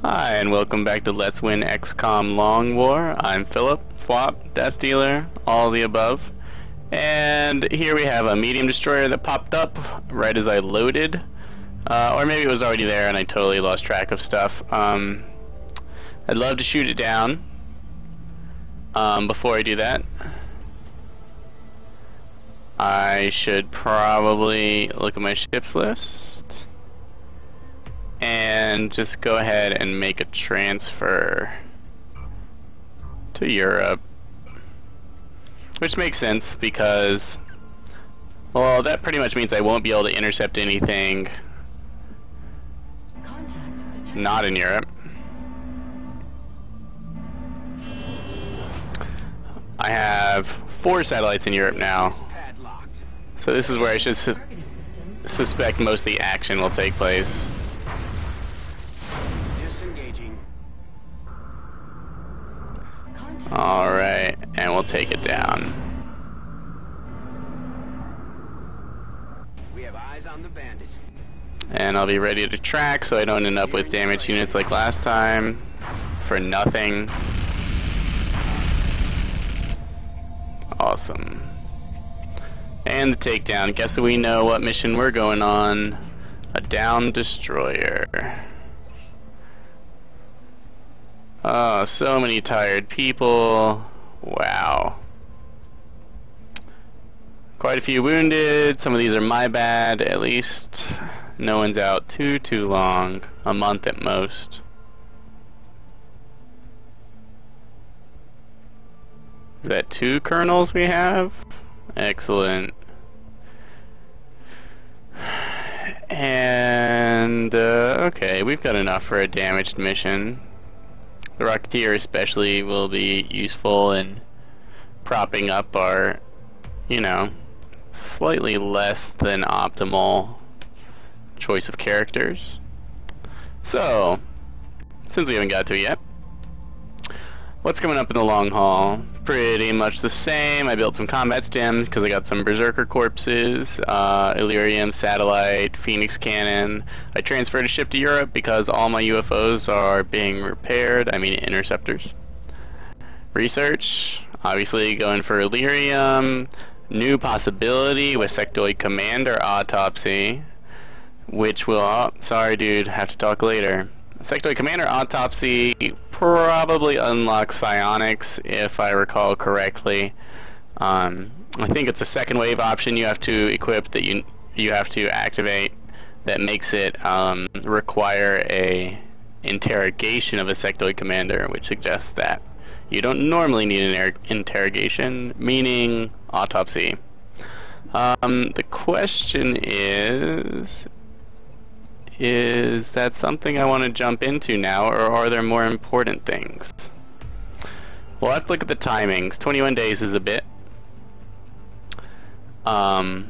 Hi, and welcome back to Let's Win XCOM Long War. I'm Philip, Flop, Death Dealer, all the above. And here we have a medium destroyer that popped up right as I loaded. Or maybe it was already there and I totally lost track of stuff. I'd love to shoot it down. Before I do that, I should probably look at my ships list and just go ahead and make a transfer to Europe, which makes sense because, well, that pretty much means I won't be able to intercept anything not in Europe. I have 4 satellites in Europe now, so this is where I should suspect most of the action will take place. Alright, and we'll take it down. We have eyes on the bandit. And I'll be ready to track so I don't end up with damaged units like last time for nothing. Awesome. And the takedown. Guess we know what mission we're going on. A downed destroyer. Oh, so many tired people. Wow. Quite a few wounded. Some of these are my bad. At least no one's out too long. A month at most. Is that 2 colonels we have? Excellent. And okay, we've got enough for a damaged mission. The Rocketeer especially will be useful in propping up our, you know, slightly less than optimal choice of characters. So, since we haven't got to it yet, what's coming up in the long haul? Pretty much the same. I built some combat stems because I got some Berserker corpses, Illyrium satellite, Phoenix cannon. I transferred a ship to Europe because all my UFOs are being repaired. I mean interceptors. Research, obviously going for Illyrium. New possibility with Sectoid Commander Autopsy, which will, oh, sorry dude, have to talk later. Sectoid Commander Autopsy probably unlocks psionics, if I recall correctly. I think it's a second wave option you have to equip that you have to activate that makes it require a interrogation of a Sectoid Commander, which suggests that you don't normally need an interrogation, meaning autopsy. The question is that something I want to jump into now, or are there more important things? Well, I have to look at the timings. 21 days is a bit. But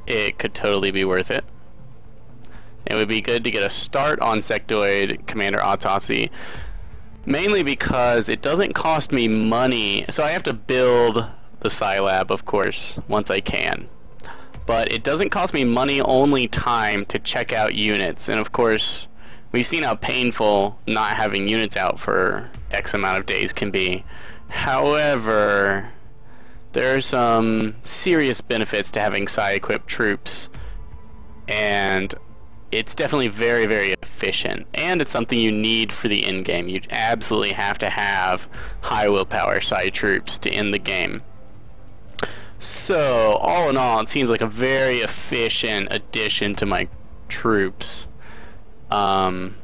it could totally be worth it. It would be good to get a start on Sectoid Commander Autopsy, mainly because it doesn't cost me money. So I have to build the Scilab, of course, once I can. But it doesn't cost me money, only time to check out units. And of course, we've seen how painful not having units out for X amount of days can be. However, there are some serious benefits to having Psi-equipped troops. And it's definitely very, very efficient. And it's something you need for the end game. You absolutely have to have high willpower Psi troops to end the game. So, all in all, it seems like a very efficient addition to my troops. However,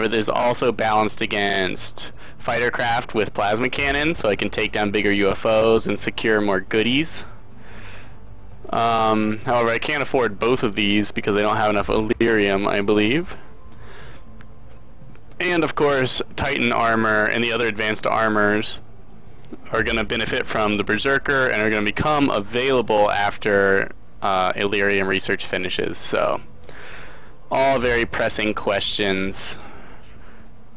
there's also balanced against fighter craft with plasma cannons, so I can take down bigger UFOs and secure more goodies. However, I can't afford both of these because I don't have enough Illyrium, I believe. And of course, Titan armor and the other advanced armors are going to benefit from the Berserker and are going to become available after Illyrium research finishes. So, all very pressing questions,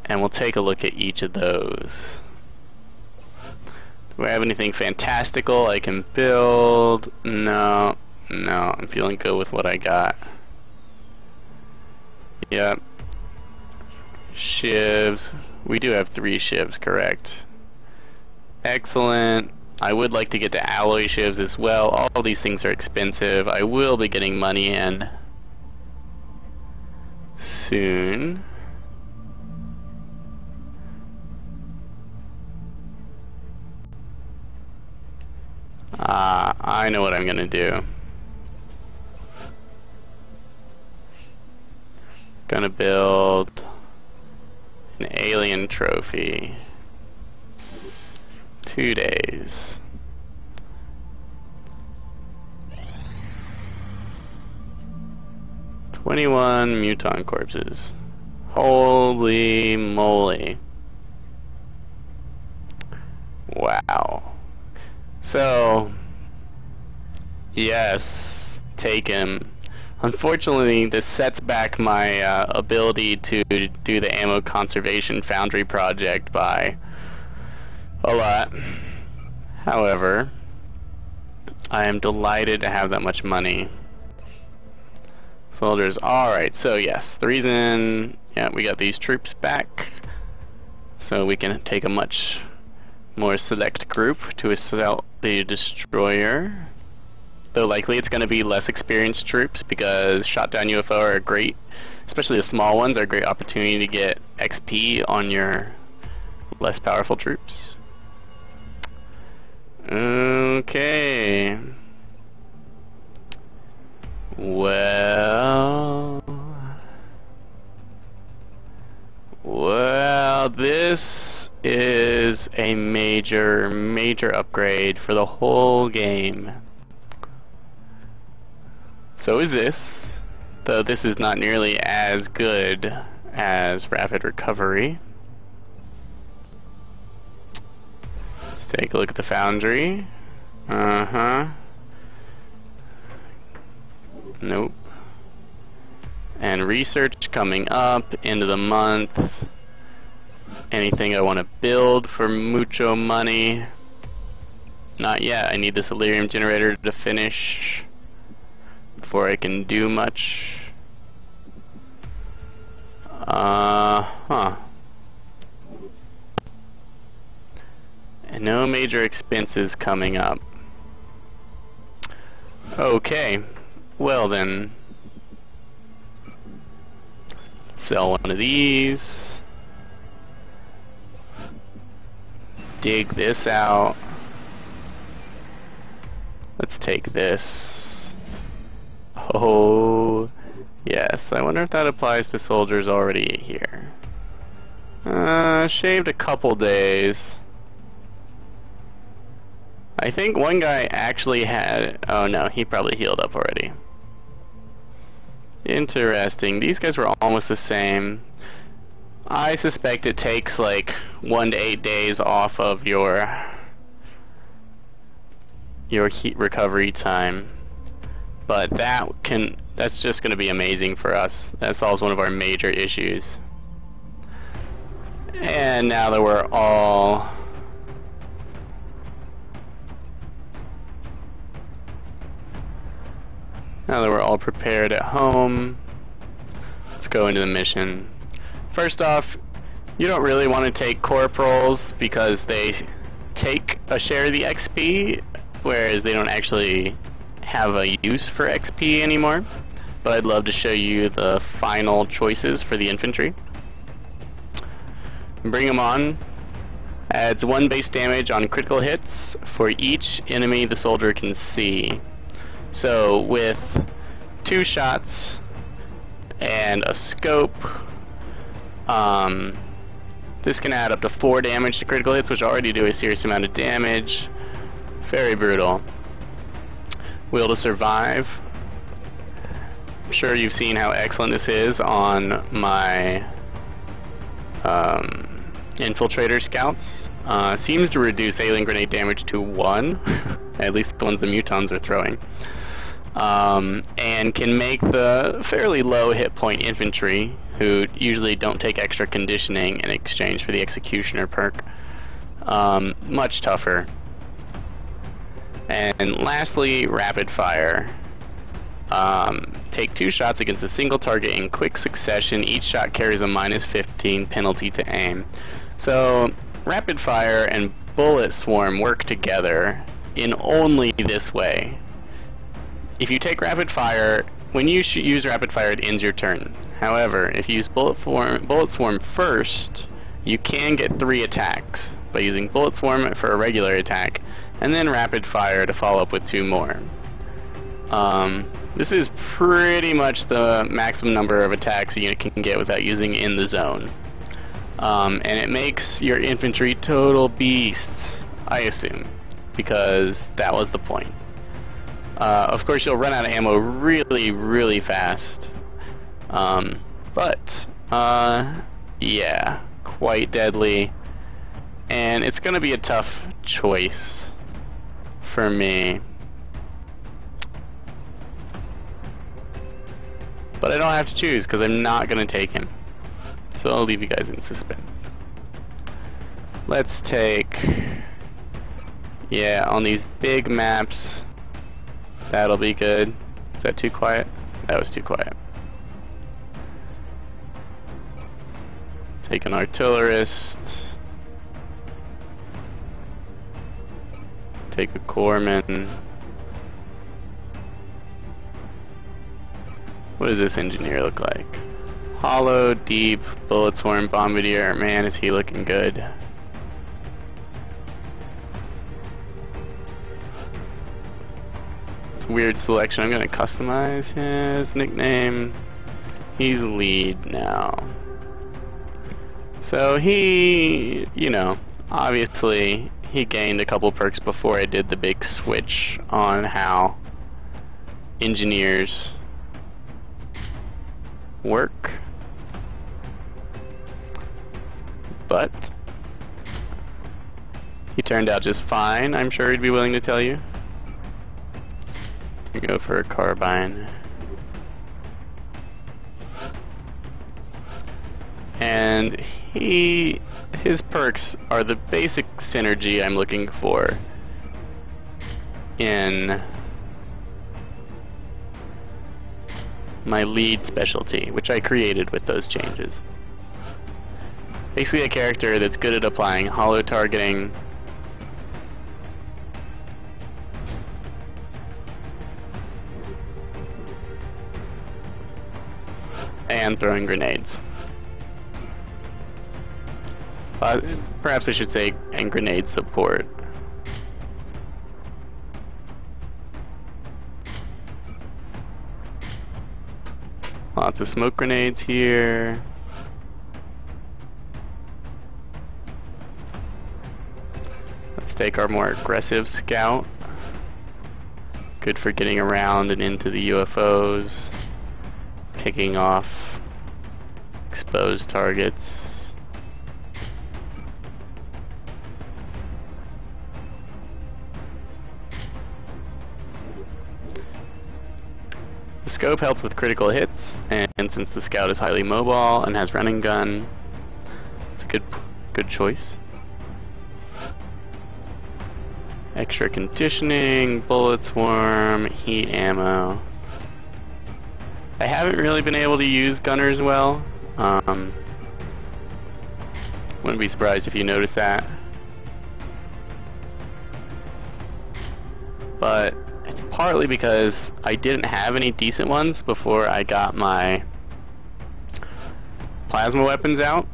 and we'll take a look at each of those. Do I have anything fantastical I can build? No, I'm feeling good with what I got. Yep. Shivs. We do have 3 shivs, correct. Excellent. I would like to get to alloy shivs as well. All these things are expensive. I will be getting money in soon. I know what I'm gonna do. Gonna build an alien trophy. 2 days. "21 muton corpses. Holy moly. Wow. So, yes, take him. Unfortunately, this sets back my ability to do the ammo conservation foundry project by a lot. However, I am delighted to have that much money. Soldiers, alright, so yes, the reason, yeah, we got these troops back, so we can take a much more select group to assault the destroyer. Though likely it's going to be less experienced troops, because shot down UFO are great, especially the small ones, are a great opportunity to get XP on your less powerful troops. Okay. Well, this is a major upgrade for the whole game. So is this, though this is not nearly as good as rapid recovery. Let's take a look at the foundry. Nope. And research coming up, end of the month. Anything I want to build for mucho money? Not yet. I need this Illyrium generator to finish before I can do much. And no major expenses coming up. Okay. Well then, sell one of these, dig this out, let's take this. Oh yes, I wonder if that applies to soldiers already here. Shaved a couple days. I think one guy actually had, oh no, he probably healed up already. Interesting. These guys were almost the same. I suspect it takes like 1 to 8 days off of your heat recovery time. But that's just going to be amazing for us. That solves one of our major issues. And now that we're all prepared at home, let's go into the mission. First off, you don't really want to take corporals because they take a share of the XP, whereas they don't actually have a use for XP anymore. But I'd love to show you the final choices for the infantry. Bring them on. Adds 1 base damage on critical hits for each enemy the soldier can see. So with 2 shots and a scope, this can add up to 4 damage to critical hits, which already do a serious amount of damage. Very brutal. Will to survive. I'm sure you've seen how excellent this is on my infiltrator scouts. Seems to reduce alien grenade damage to 1, at least the ones the mutons are throwing. And can make the fairly low hit point infantry, who usually don't take extra conditioning in exchange for the executioner perk, much tougher. And lastly, rapid fire. take 2 shots against a single target in quick succession. Each shot carries a -15 penalty to aim. So rapid fire and bullet swarm work together in only this way. If you take rapid fire, when you use rapid fire, it ends your turn. However, if you use bullet swarm first, you can get 3 attacks by using bullet swarm for a regular attack, and then rapid fire to follow up with 2 more. This is pretty much the maximum number of attacks a unit can get without using in the zone. And it makes your infantry total beasts, I assume, because that was the point. Of course, you'll run out of ammo really, really fast. Yeah, quite deadly. And it's going to be a tough choice for me. But I don't have to choose because I'm not going to take him. So I'll leave you guys in suspense. Let's take... Yeah, on these big maps, that'll be good. Is that too quiet? That was too quiet. Take an artillerist. Take a corpsman. What does this engineer look like? Hollow, deep, bullet swarm, bombardier. Man, is he looking good. It's a weird selection. I'm gonna customize his nickname. He's lead now. So he, you know, obviously he gained a couple perks before I did the big switch on how engineers work. But he turned out just fine. I'm sure he'd be willing to tell you. Go for a carbine. And his perks are the basic synergy I'm looking for in my lead specialty, which I created with those changes. Basically a character that's good at applying hollow targeting, and throwing grenades. Perhaps I should say, and grenade support. Lots of smoke grenades here. Let's take our more aggressive scout. Good for getting around and into the UFOs. Picking off exposed targets. The scope helps with critical hits, and since the scout is highly mobile and has running gun, it's a good choice. Extra conditioning, bullet swarm, heat ammo. I haven't really been able to use gunners well. Wouldn't be surprised if you noticed that. But it's partly because I didn't have any decent ones before I got my plasma weapons out,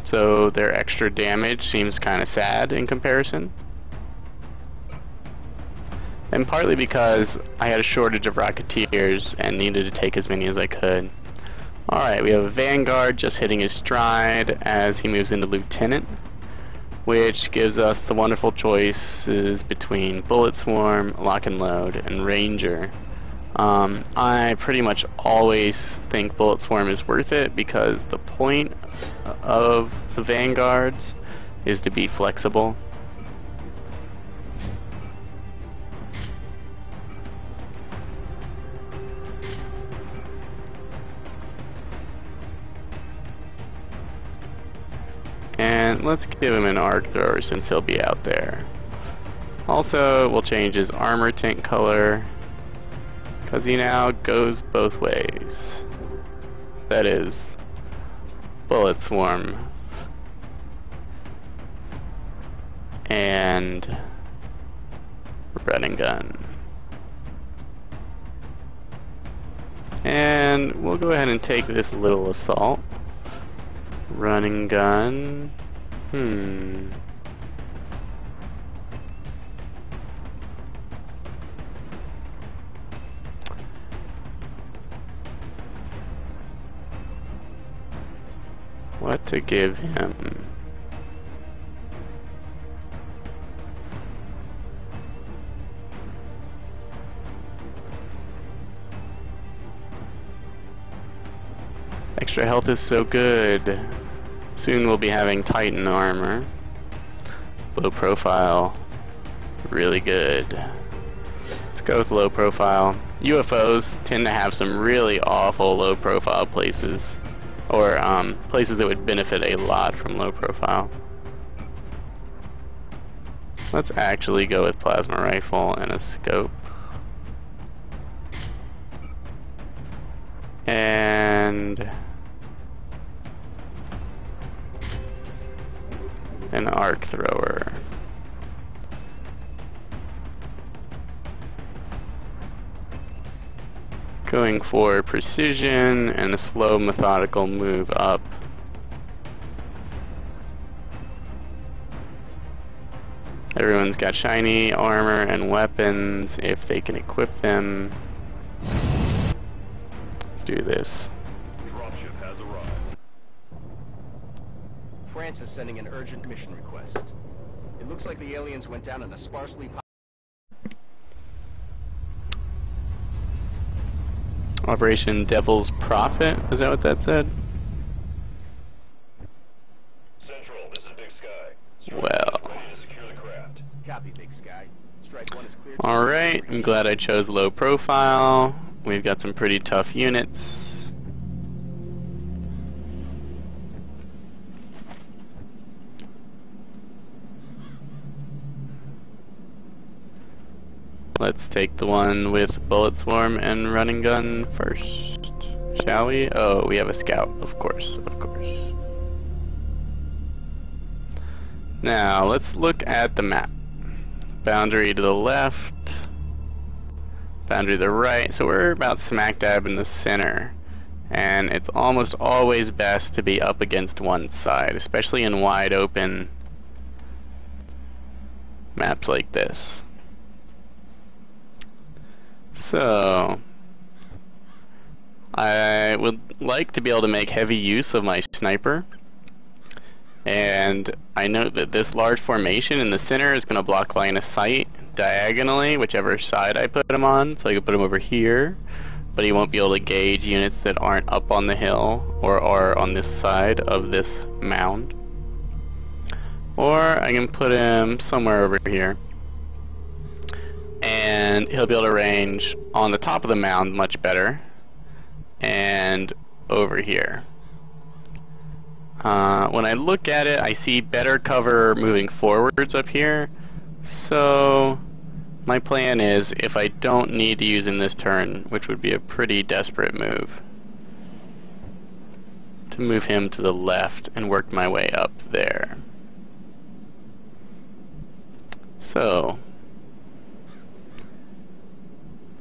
so their extra damage seems kind of sad in comparison. And partly because I had a shortage of Rocketeers and needed to take as many as I could. Alright, we have a Vanguard just hitting his stride as he moves into Lieutenant, which gives us the wonderful choices between Bullet Swarm, Lock and Load, and Ranger. I pretty much always think Bullet Swarm is worth it because the point of the Vanguards is to be flexible. And let's give him an arc thrower since he'll be out there. Also, we'll change his armor tint color Because he now goes both ways. That is, bullet swarm and running gun. And we'll go ahead and take this little assault. Running gun. What to give him? Extra health is so good. Soon we'll be having Titan armor. Low profile. Really good. Let's go with low profile. UFOs tend to have some really awful low profile places. Or places that would benefit a lot from low profile. Let's actually go with plasma rifle and a scope. And an arc thrower. Going for precision and a slow methodical move up. Everyone's got shiny armor and weapons if they can equip them. Let's do this. Dropship has arrived. France is sending an urgent mission request. It looks like the aliens went down in a sparsely Operation Devil's Prophet, is that what that said? Central, this is Big Sky. Well. Secure the craft. Copy, Big Sky. Strike one is clear. Alright, I'm glad I chose low profile. We've got some pretty tough units. Let's take the one with bullet swarm and running gun first, shall we? Oh, we have a scout, of course, of course. Now, let's look at the map. Boundary to the left, boundary to the right, so we're about smack dab in the center. And it's almost always best to be up against one side, especially in wide open maps like this. So, I would like to be able to make heavy use of my sniper. And I know that this large formation in the center is going to block line of sight diagonally, whichever side I put him on. So I can put him over here, but he won't be able to gauge units that aren't up on the hill or are on this side of this mound. Or I can put him somewhere over here. And he'll be able to range on the top of the mound much better, and over here. When I look at it, I see better cover moving forwards up here, so my plan is, if I don't need to use him this turn, which would be a pretty desperate move, to move him to the left and work my way up there. So,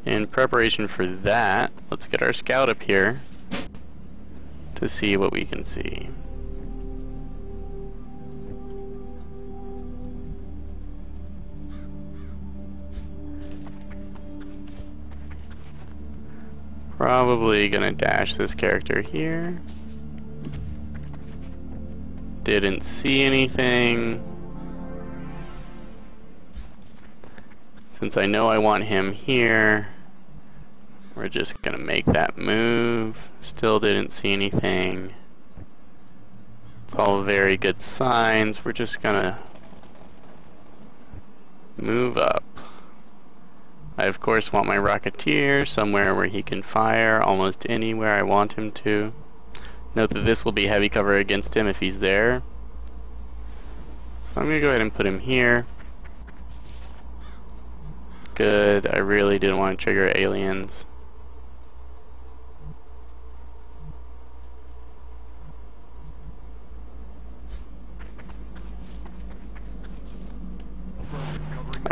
in preparation for that, let's get our scout up here to see what we can see. Probably gonna dash this character here. Didn't see anything. Since I know I want him here, we're just gonna make that move. Still didn't see anything. It's all very good signs. We're just gonna move up. I of course want my Rocketeer somewhere where he can fire almost anywhere I want him to. Note that this will be heavy cover against him if he's there. So I'm gonna go ahead and put him here. Good, I really didn't want to trigger aliens.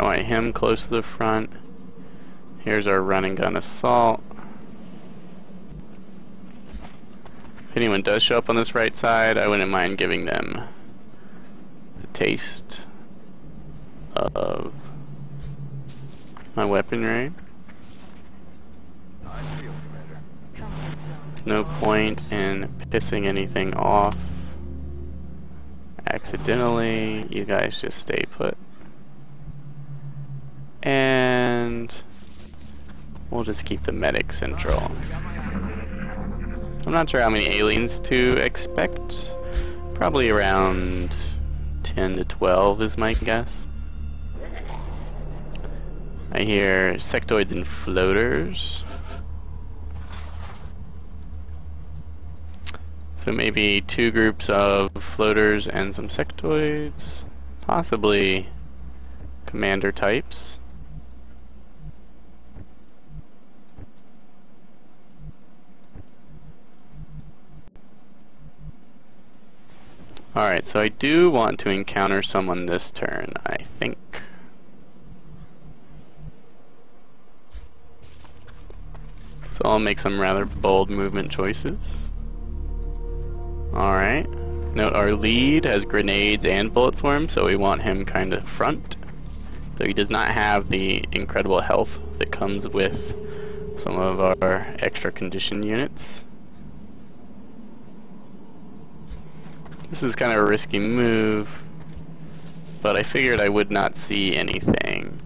want him close to the front. Here's our run and gun assault. If anyone does show up on this right side, I wouldn't mind giving them a taste of my weaponry. No point in pissing anything off accidentally. You guys just stay put. And we'll just keep the medic central. I'm not sure how many aliens to expect. Probably around 10 to 12 is my guess. I hear sectoids and floaters. So maybe 2 groups of floaters and some sectoids. Possibly commander types. Alright, so I do want to encounter someone this turn, I think. So I'll make some rather bold movement choices. Alright. Note our lead has grenades and bullet swarms, so we want him kind of front. Though he does not have the incredible health that comes with some of our extra condition units. This is kind of a risky move, but I figured I would not see anything.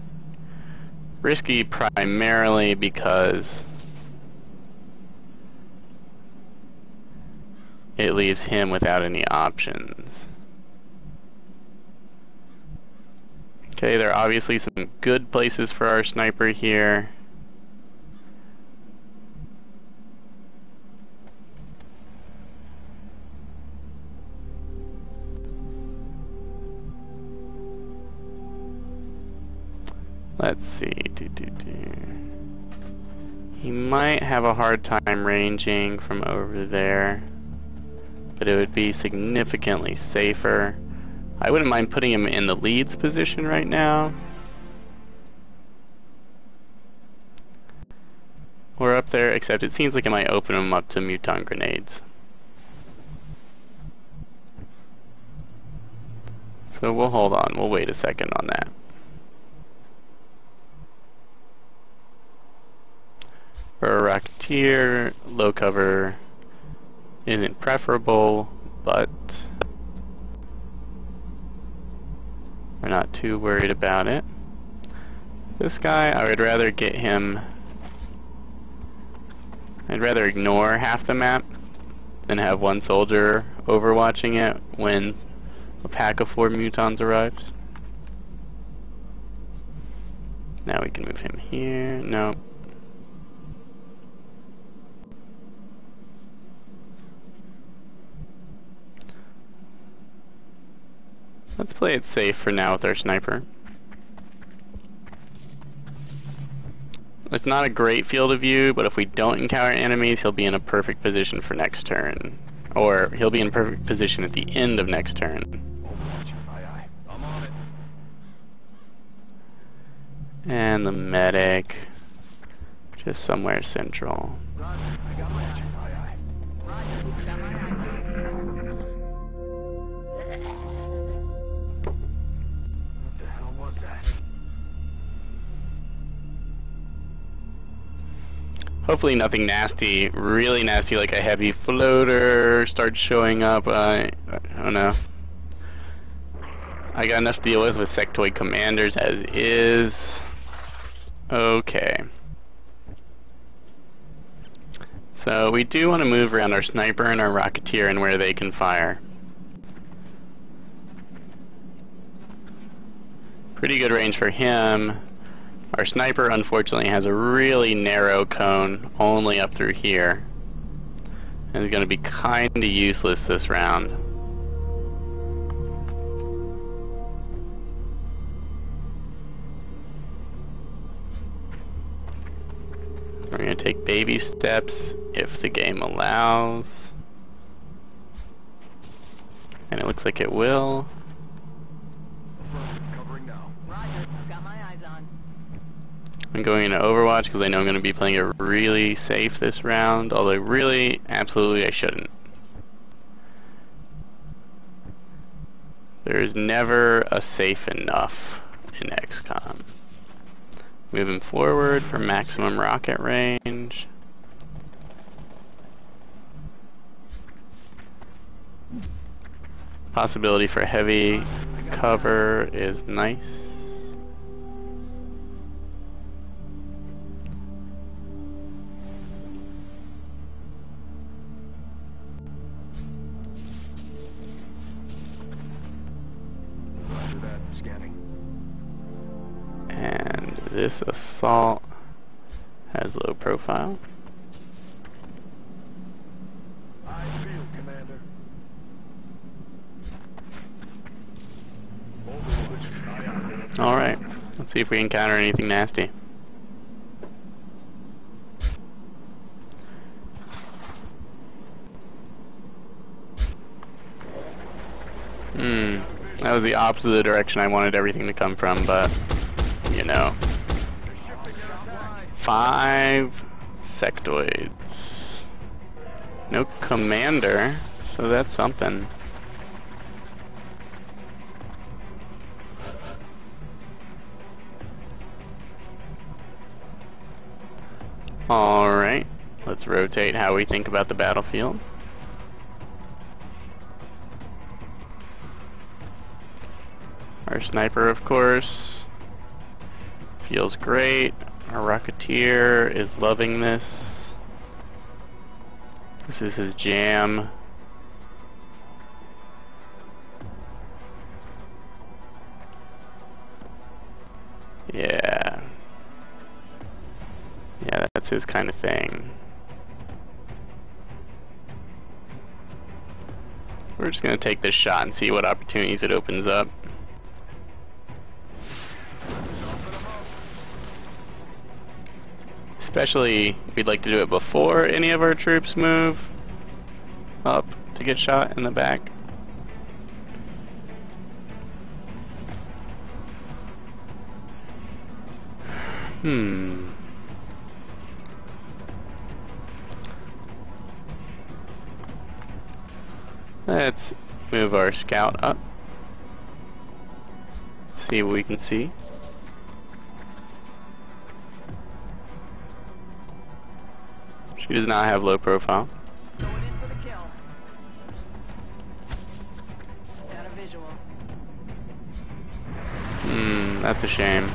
Risky primarily because it leaves him without any options. Okay, there are obviously some good places for our sniper here. Let's see. He might have a hard time ranging from over there, but it would be significantly safer. I wouldn't mind putting him in the leads position right now. Or up there, except it seems like it might open him up to muton grenades. So we'll hold on, we'll wait a second on that. For a Rocketeer, low cover isn't preferable, but we're not too worried about it. This guy, I would rather get him, I'd rather ignore half the map than have one soldier overwatching it when a pack of 4 mutons arrives. Now we can move him here. No. Let's play it safe for now with our sniper. It's not a great field of view, but if we don't encounter enemies, he'll be in a perfect position for next turn. Or he'll be in perfect position at the end of next turn. I'm on it. And the medic, just somewhere central. Roger, I got my eyes. Roger, got my eyes. What the hell was that? Hopefully nothing nasty, really nasty like a heavy floater starts showing up. I don't know. I got enough to deal with sectoid commanders as is. Okay. So we do want to move around our sniper and our Rocketeer and where they can fire. Pretty good range for him. Our sniper unfortunately has a really narrow cone, only up through here. And is going to be kinda useless this round. We're going to take baby steps if the game allows. And it looks like it will. Covering now. Roger, got my eyes I'm going into Overwatch because I know I'm going to be playing it really safe this round, although really, absolutely I shouldn't. There's never a safe enough in XCOM. Moving forward for maximum rocket range. Possibility for heavy cover is nice. Roger that. Scanning. And this assault has low profile. I feel, Commander. Alright, let's see if we encounter anything nasty. That was the opposite of the direction I wanted everything to come from, but, you know. 5 sectoids. No commander, so that's something. Alright, let's rotate how we think about the battlefield. Our sniper, of course, feels great. Our Rocketeer is loving this. This is his jam. Yeah. Yeah, that's his kind of thing. We're just gonna take this shot and see what opportunities it opens up. Especially, we'd like to do it before any of our troops move up to get shot in the back. Let's move our scout up. See what we can see. She does not have low profile. Going in for the kill. Got a visual. That's a shame.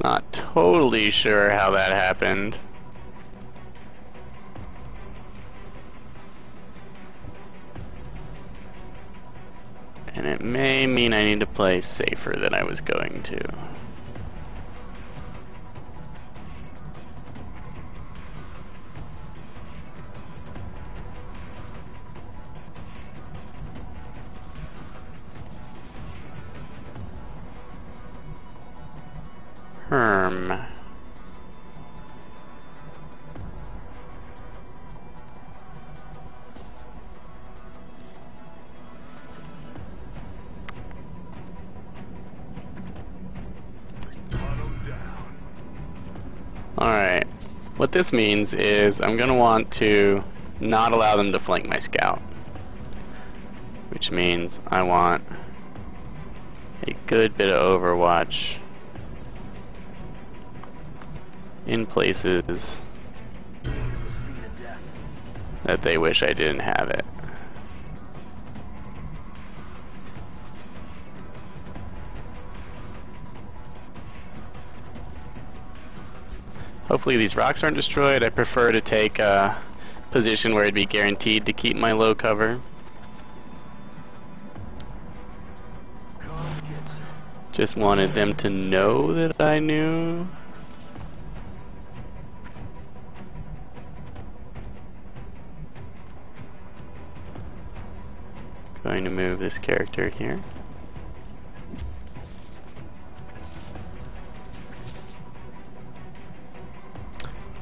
Not totally sure how that happened. And it may mean I need to play safer than I was going to. Alright, what this means is I'm gonna want to not allow them to flank my scout. Which means I want a good bit of Overwatch in places that they wish I didn't have it. Hopefully these rocks aren't destroyed. I prefer to take a position where it'd be guaranteed to keep my low cover. Just wanted them to know that I knew. Going to move this character here.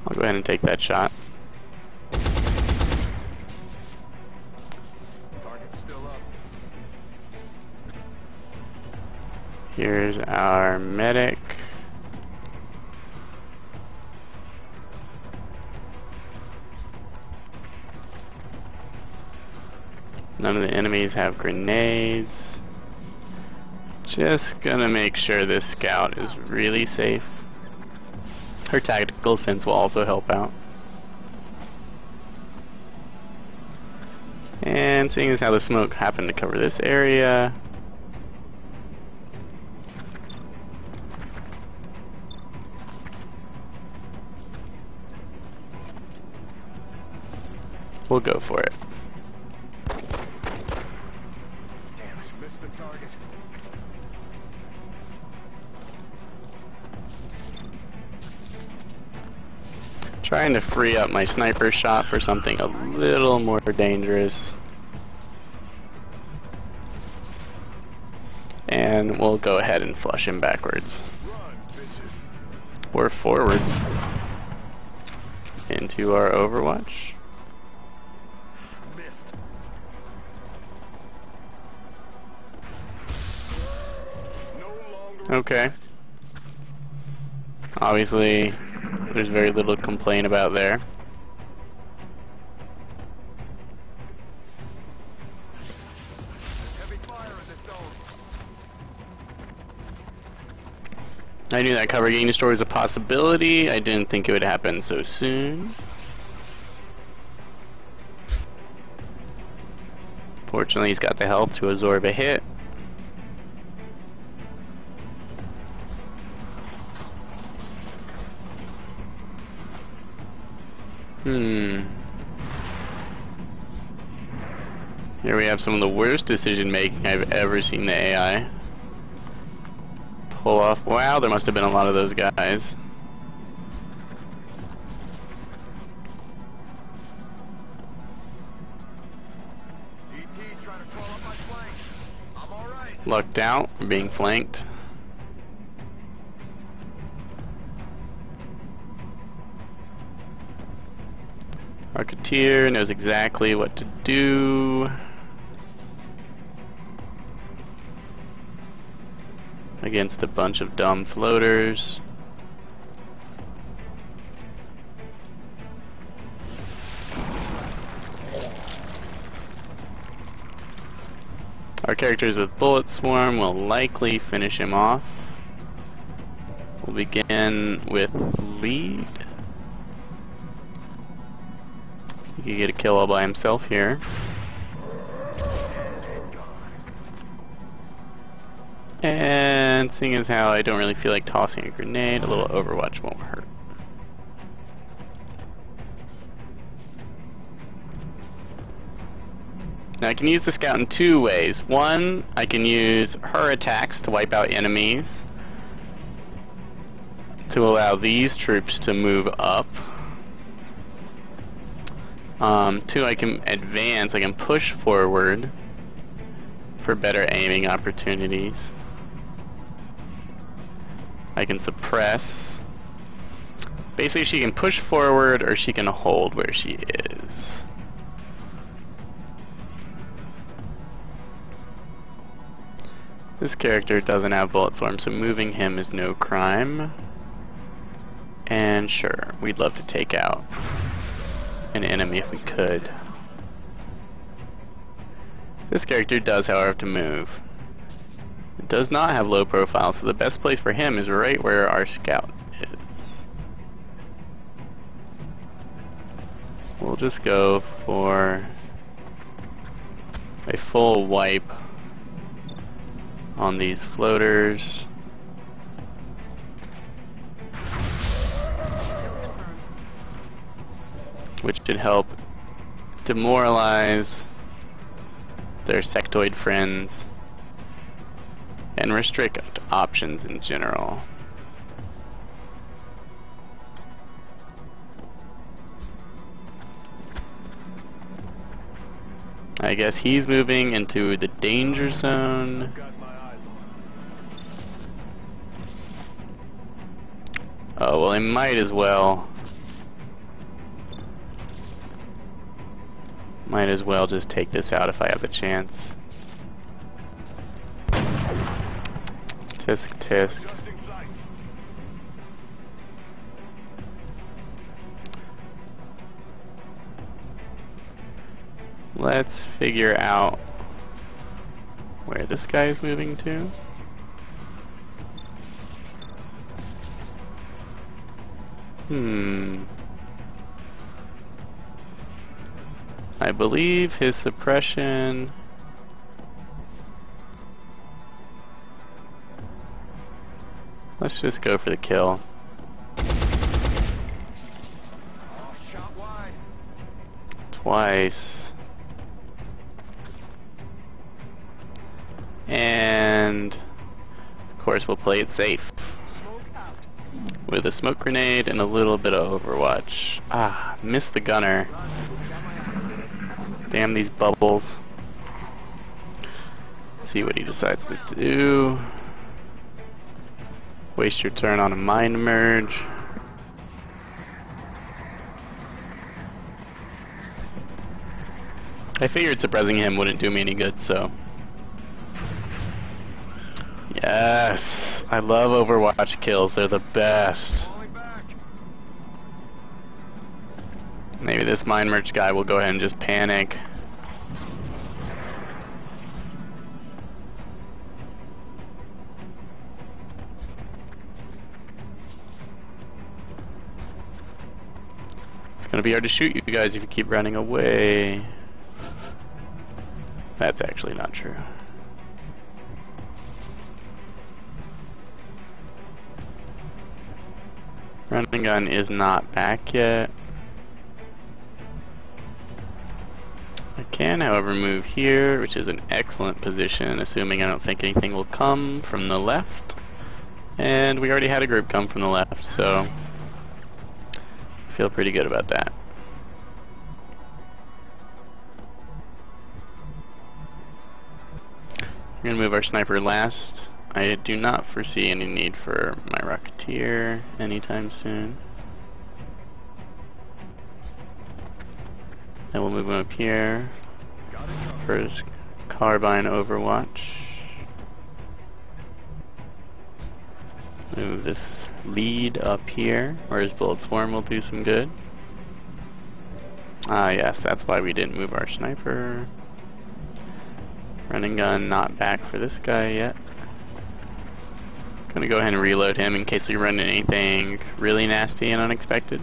I'll go ahead and take that shot. Target's still up. Here's our medic. None of the enemies have grenades. Just gonna make sure this scout is really safe. Her tactical sense will also help out. And seeing as how the smoke happened to cover this area, we'll go for it. Damn it, missed the target. Trying to free up my sniper shot for something a little more dangerous. And we'll go ahead and flush him backwards. Or forwards. Into our Overwatch. Missed. No longer. Okay. Obviously, there's very little to complain about there. Heavy fire in this zone. I knew that cover gain store was a possibility. I didn't think it would happen so soon. Fortunately, he's got the health to absorb a hit. Here we have some of the worst decision making I've ever seen the AI pull off. Wow, there must have been a lot of those guys. ET trying to crawl up my flank. I'm alright. Lucked out, being flanked. Arketeer knows exactly what to do against a bunch of dumb floaters. Our characters with Bullet Swarm will likely finish him off. We'll begin with Lead. He could get a kill all by himself here. And seeing as how I don't really feel like tossing a grenade, a little Overwatch won't hurt. Now I can use the scout in two ways. One, I can use her attacks to wipe out enemies to allow these troops to move up. Two, I can advance, I can push forward for better aiming opportunities. I can suppress. Basically, she can push forward or she can hold where she is. This character doesn't have Bullet Swarm, so moving him is no crime. And sure, we'd love to take out an enemy if we could. This character does, however, have to move. It does not have low profile, so the best place for him is right where our scout is. We'll just go for a full wipe on these floaters. Which should help demoralize their sectoid friends and restrict options in general. I guess he's moving into the danger zone. Oh, well, he might as well. Might as well just take this out if I have the chance. Tisk tisk. Let's figure out where this guy is moving to. I believe his suppression... Let's just go for the kill. Shot wide. Twice. And of course we'll play it safe. Smoke out. With a smoke grenade and a little bit of Overwatch. Ah, missed the gunner. Damn these bubbles. Let's see what he decides to do. Waste your turn on a mind merge. I figured suppressing him wouldn't do me any good, so. Yes! I love Overwatch kills, they're the best. Falling back. Maybe this mind merge guy will go ahead and just panic. It's gonna be hard to shoot you guys if you keep running away. That's actually not true. Running gun is not back yet. I can, however, move here, which is an excellent position, assuming I don't think anything will come from the left. And we already had a group come from the left, so I feel pretty good about that. We're gonna move our sniper last. I do not foresee any need for my Rocketeer anytime soon. And we'll move him up here for his carbine Overwatch. Move this lead up here, where his bullet swarm will do some good. Ah yes, that's why we didn't move our sniper. Running gun not back for this guy yet. Gonna go ahead and reload him in case we run into anything really nasty and unexpected.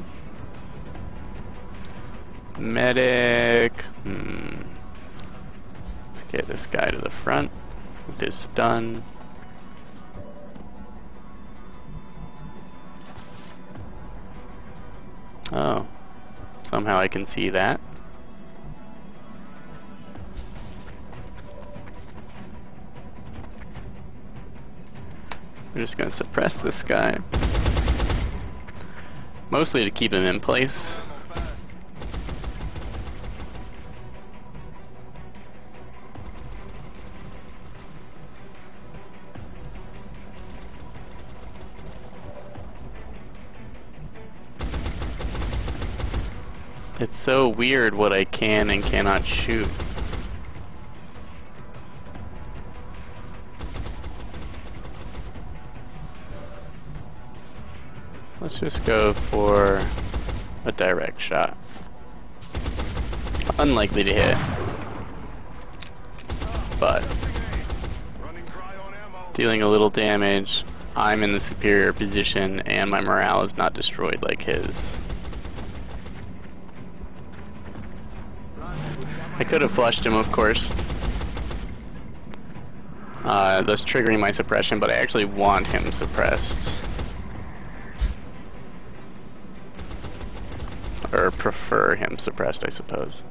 Medic. Let's get this guy to the front with his stun. Oh, somehow I can see that. We're just gonna suppress this guy. Mostly to keep him in place. It's so weird what I can and cannot shoot. Let's just go for a direct shot. Unlikely to hit, but dealing a little damage. I'm in the superior position and my morale is not destroyed like his. I could have flushed him, of course, thus triggering my suppression, but I actually want him suppressed. Or prefer him suppressed, I suppose.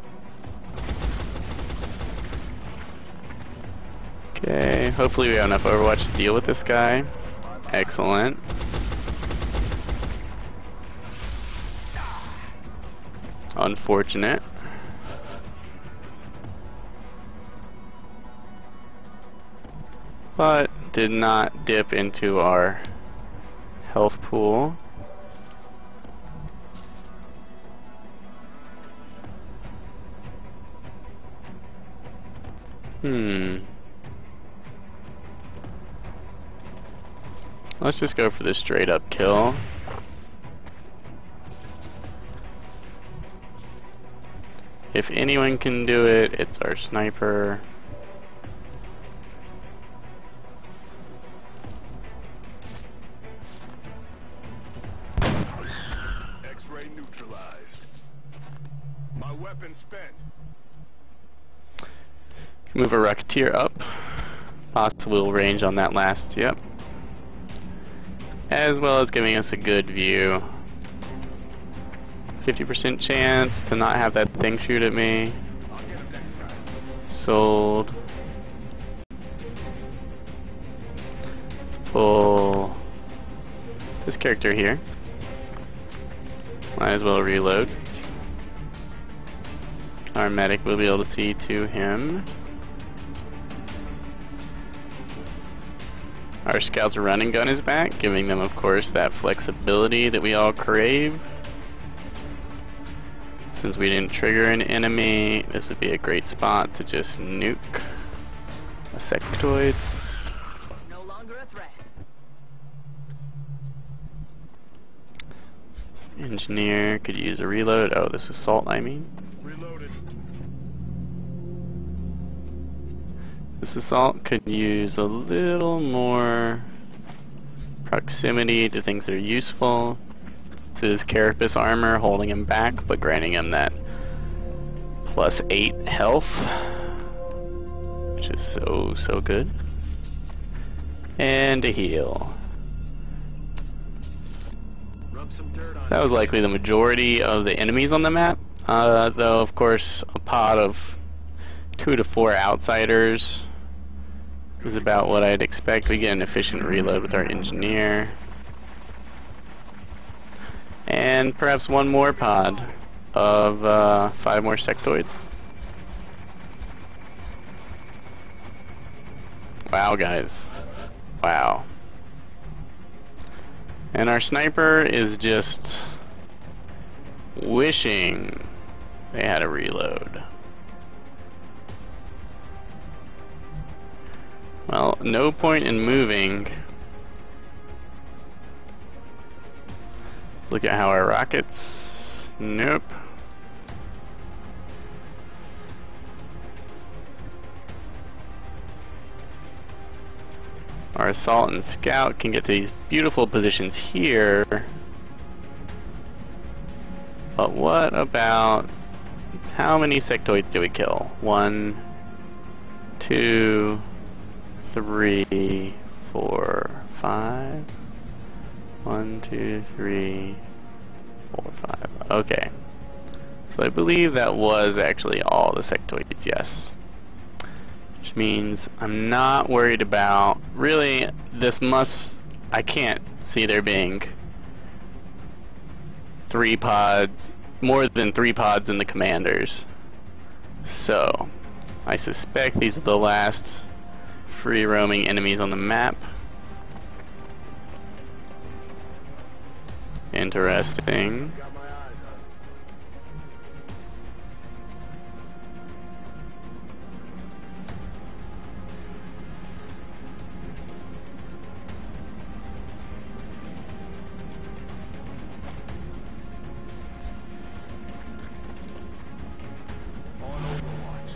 Okay, hopefully we have enough Overwatch to deal with this guy. Excellent. Unfortunate. But did not dip into our health pool. Let's just go for the straight up kill. If anyone can do it, it's our sniper. X-ray neutralized. My weapon spent. Move a Rocketeer up. Possible range on that last, yep. As well as giving us a good view. 50% chance to not have that thing shoot at me. Sold. Let's pull this character here. Might as well reload. Our medic will be able to see to him. Our scout's running gun is back, giving them, of course, that flexibility that we all crave. Since we didn't trigger an enemy, this would be a great spot to just nuke a sectoid. No longer a threat. Engineer could use a reload. Oh, this assault, I mean. Reloaded. This assault could use a little more proximity to things that are useful. This is Carapace armor holding him back, but granting him that +8 health, which is so good. And a heal. Rub some dirt on That was likely the majority of the enemies on the map, though of course a pod of 2 to 4 outsiders is about what I'd expect. We get an efficient reload with our engineer. And perhaps one more pod of 5 more sectoids. Wow, guys. Wow. And our sniper is just wishing they had a reload. Well, no point in moving. Look at how our rockets. Nope. Our assault and scout can get to these beautiful positions here. But what about how many sectoids do we kill? 1, 2, 3, 4, 5. 1, 2, 3, 4, 5. Okay. So I believe that was actually all the sectoids, yes. Which means I'm not worried about, really, I can't see there being 3 pods, more than 3 pods in the commanders. So, I suspect these are the last free roaming enemies on the map. Interesting. Got my eyes on. On Overwatch.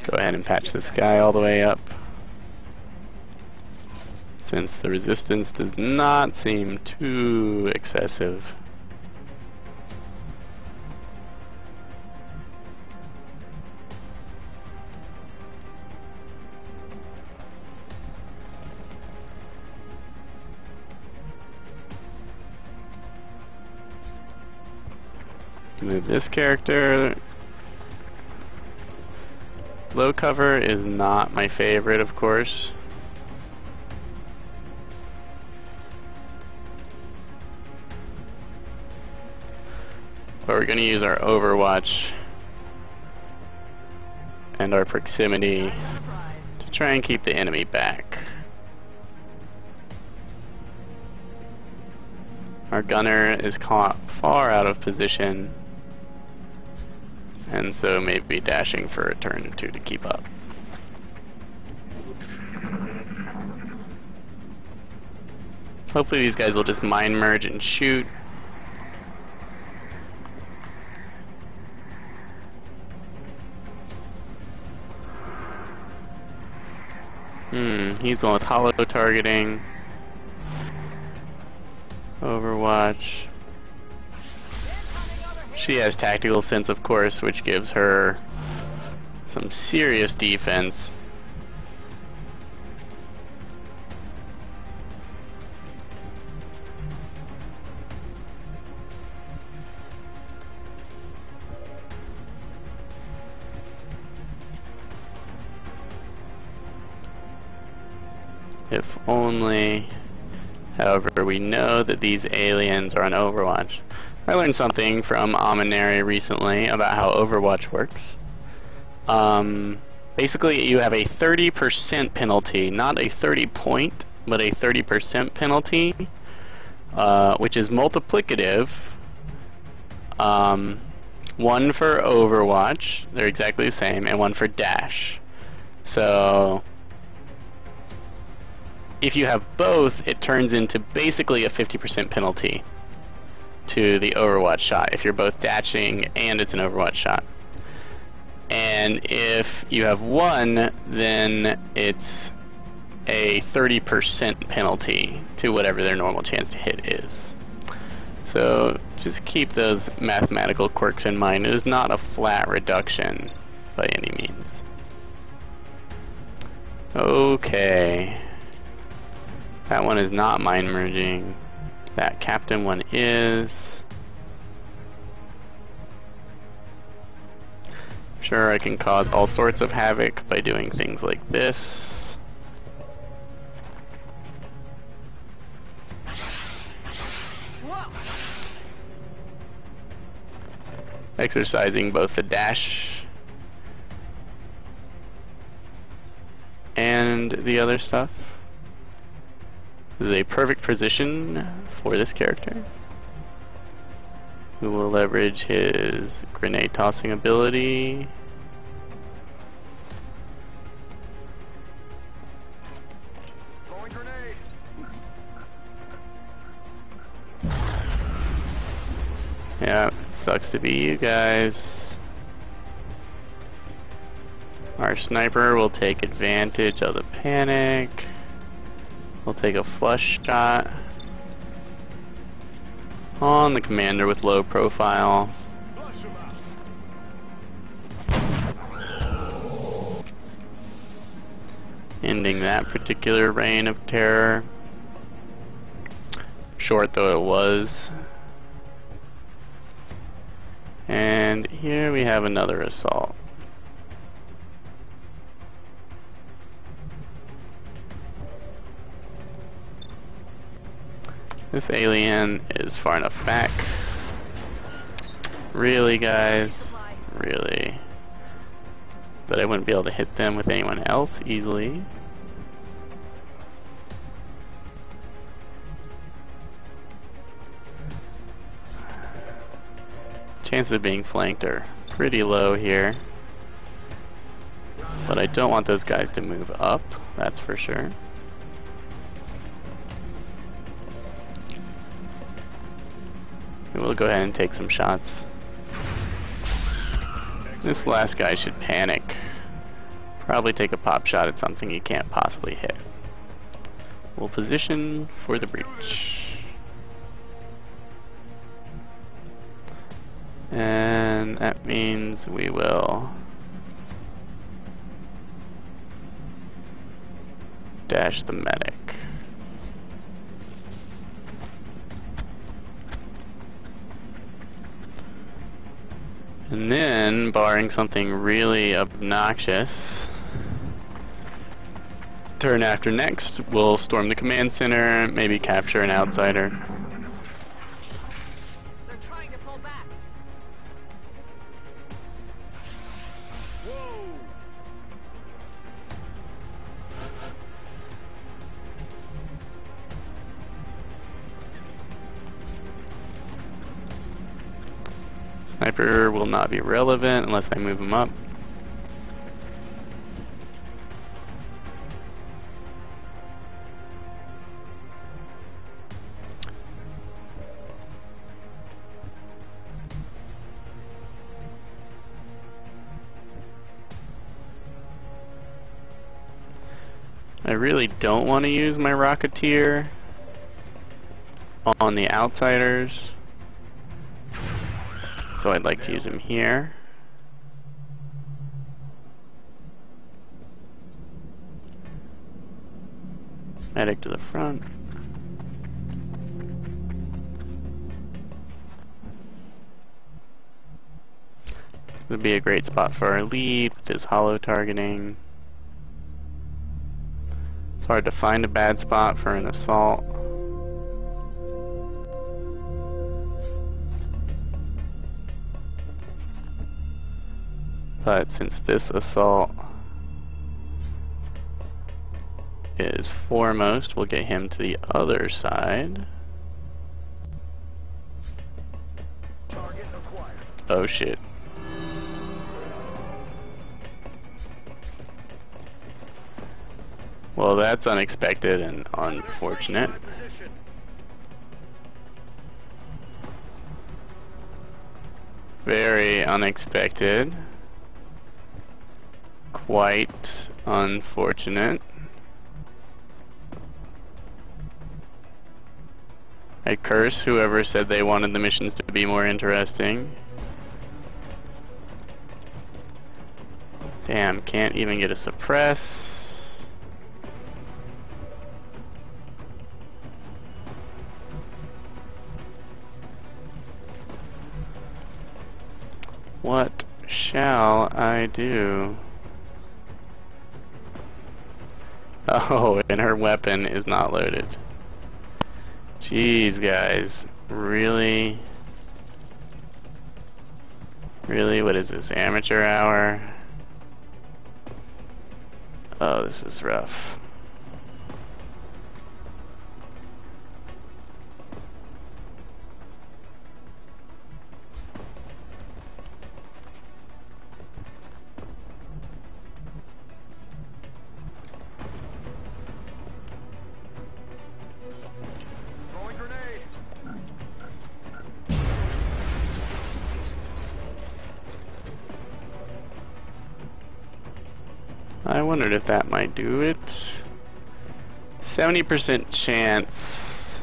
Go ahead and patch this guy all the way up, since the resistance does not seem too excessive. Move this character. Low cover is not my favorite, of course. But we're going to use our Overwatch and our proximity to try and keep the enemy back. Our gunner is caught far out of position, and so maybe dashing for a turn or two to keep up. Hopefully these guys will just mind merge and shoot. He's the one with hollow targeting. Overwatch. She has tactical sense, of course, which gives her some serious defense. If only. However, we know that these aliens are on Overwatch. I learned something from Aminari recently about how Overwatch works. Basically, you have a 30% penalty, not a 30 point, but a 30% penalty, which is multiplicative. One for Overwatch, they're exactly the same, and one for Dash. So if you have both, it turns into basically a 50% penalty to the Overwatch shot if you're both dashing and it's an Overwatch shot. And if you have one, then it's a 30% penalty to whatever their normal chance to hit is. So just keep those mathematical quirks in mind. It is not a flat reduction by any means. Okay. That one is not mind merging. That captain one is. Sure, I can cause all sorts of havoc by doing things like this. Exercising both the dash and the other stuff. This is a perfect position for this character, who will leverage his grenade tossing ability. Throwing grenade. Yeah, it sucks to be you guys. Our sniper will take advantage of the panic. We'll take a flush shot on the commander with low profile. Flush him out. Ending that particular reign of terror. Short though it was. And here we have another assault. This alien is far enough back. Really, guys? Really? But I wouldn't be able to hit them with anyone else easily. Chances of being flanked are pretty low here. But I don't want those guys to move up, that's for sure. We'll go ahead and take some shots. This last guy should panic. Probably take a pop shot at something he can't possibly hit. We'll position for the breach. And that means we will dash the medic. And then, barring something really obnoxious, turn after next, we'll storm the command center, maybe capture an outsider. They're trying to pull back. Sniper will not be relevant unless I move him up. I really don't want to use my Rocketeer on the outsiders, so I'd like to use him here. Medic to the front. This would be a great spot for our lead with his hollow targeting. It's hard to find a bad spot for an assault. But since this assault is foremost, we'll get him to the other side. Target acquired. Oh shit. Well, that's unexpected and unfortunate. Position. Very unexpected. Quite unfortunate. I curse whoever said they wanted the missions to be more interesting. Damn, can't even get a suppress. What shall I do? Oh, and her weapon is not loaded. Jeez, guys. Really? Really? What is this? Amateur hour? Oh, this is rough. Throwing grenade. I wondered if that might do it. 70% chance.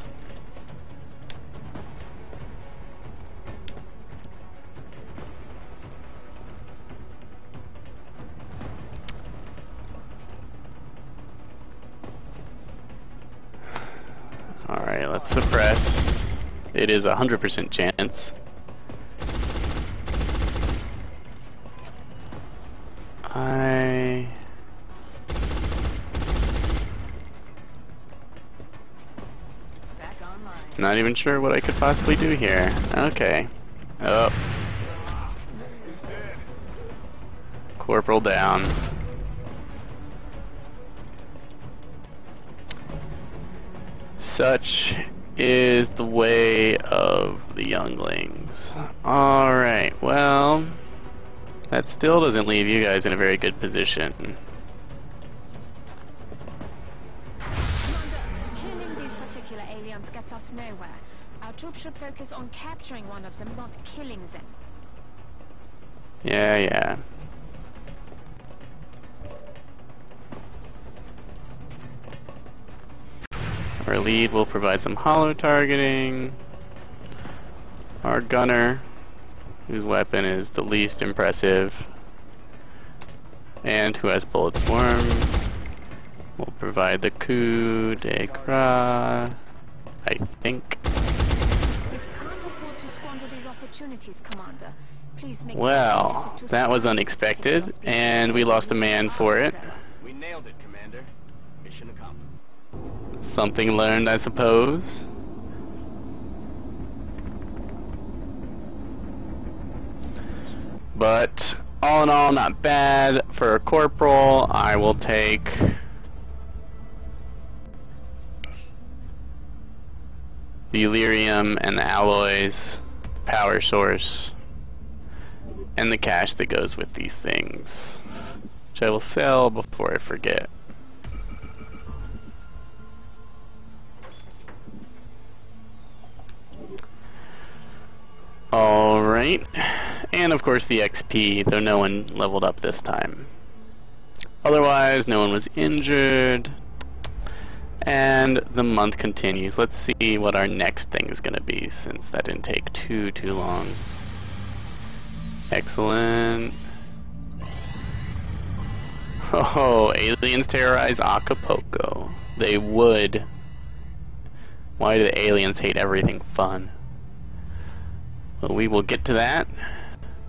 Alright, let's suppress. It is 100% chance. Back online. Not even sure what I could possibly do here. Okay. Oh. Corporal down. Such is the way of the younglings. Alright, well, that still doesn't leave you guys in a very good position. Commander, killing these particular aliens gets us nowhere. Our troops should focus on capturing one of them, not killing them. Yeah. Our lead will provide some hollow targeting. Our gunner, whose weapon is the least impressive, and who has bullet swarm, will provide the coup de grace, I think. We can't afford to squander these opportunities, Commander. Please make Well, that was unexpected, and we lost a man for it. We nailed it, Commander. Mission accomplished. Something learned, I suppose. But all in all, not bad. For a corporal, I will take the Elerium and the alloys, the power source. and the cash that goes with these things, which I will sell before I forget. Alright, and of course the XP, though no one leveled up this time. Otherwise, no one was injured. And the month continues. Let's see what our next thing is going to be, since that didn't take too long. Excellent. Oh, aliens terrorize Acapulco. They would. Why do the aliens hate everything fun? Well, we will get to that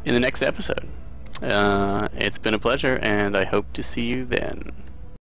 in the next episode. It's been a pleasure, and I hope to see you then.